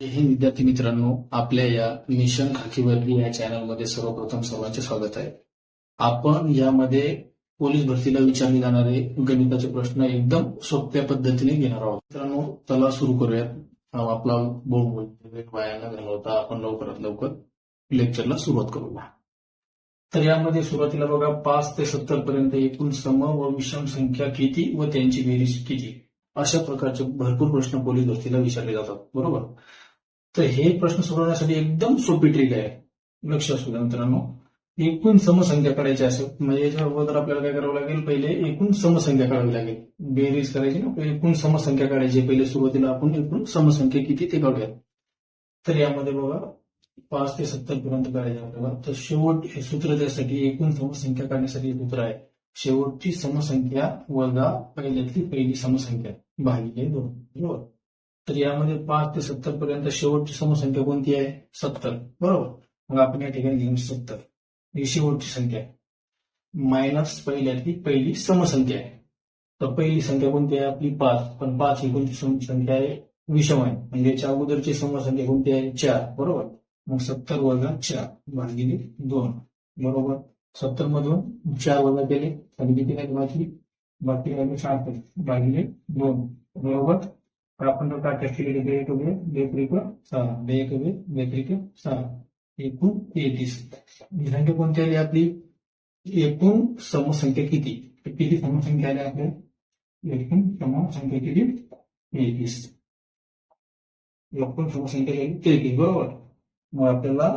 हे विद्यार्थी मित्रांनो, आपल्या या मिशन खाकीवर्दी या चॅनलमध्ये सर्वप्रथम सर्वांचे स्वागत आहे. आपण यामध्ये पोलीस भरतीला विचारले जाणारे गणिताचे प्रश्न एकदम सोप्या पद्धतीने घेणार आहोत. मित्रांनो, चला सुरू करूयात. आपला बोल वाया न घालवता आपण लवकरात लवकर लेक्चरला सुरुवात करूया. तर यामध्ये सुरुवातीला बघा 5 ते 70 पर्यंत एकूण सम व विषम संख्या किती व त्यांची बेरीज किती, अशा प्रकारचे भरपूर प्रश्न पोलीस भरतीला विचारले जातात. बरोबर. तर हे प्रश्न सोडवण्यासाठी एकदम सोपी ट्रिक आहे. लक्ष असू द्या मित्रांनो. एकूण समसंख्या काढायची असेल म्हणजे याच्या अगोदर आपल्याला काय करावं लागेल, पहिले एकूण समसंख्या काढावी लागेल. बेरीज करायची ना, एकूण समसंख्या काढायची. पहिले सुरुवातीला आपण एकूण समसंख्या किती ते काढूया. तर यामध्ये बघा 5 ते 70 पर्यंत काढायचे आपल्याला. तर शेवट हे सूत्र त्यासाठी एकूण समसंख्या काढण्यासाठी सूत्र आहे शेवटची समसंख्या वजा पहिल्यातली पहिली समसंख्या भागिले 2. बरोबर. तर यामध्ये 5 ते 70 पर्यंत शेवटची समसंख्या कोणती आहे? 70. बरोबर. मग आपण या ठिकाणी घेऊन 70 ही शेवटची संख्या आहे मायनस पहिल्यातली पहिली समसंख्या आहे. तर पहिली संख्या कोणती आहे आपली? 5. पण 5 ही कोणती संख्या आहे? विषम आहे. म्हणजे याच्या अगोदरची समसंख्या कोणती आहे? 4. बरोबर. मग 70 वजा 4 भागिले 2. बरोबर. 70 मधून 4 वजा केले आणि किती नाही बाकी राहिले 7 भागिले 2. बरोबर. तर आपण जर काय केले बेत्रिक 6 बेत्रिक 6 एकूण 33. ही संख्या कोणती आली आपली? एकूण समसंख्या किती? किती समसंख्या आल्या आपल्या? एकूण समसंख्या किती? 33. एकूण समसंख्या 33. बरोबर. मग आपल्याला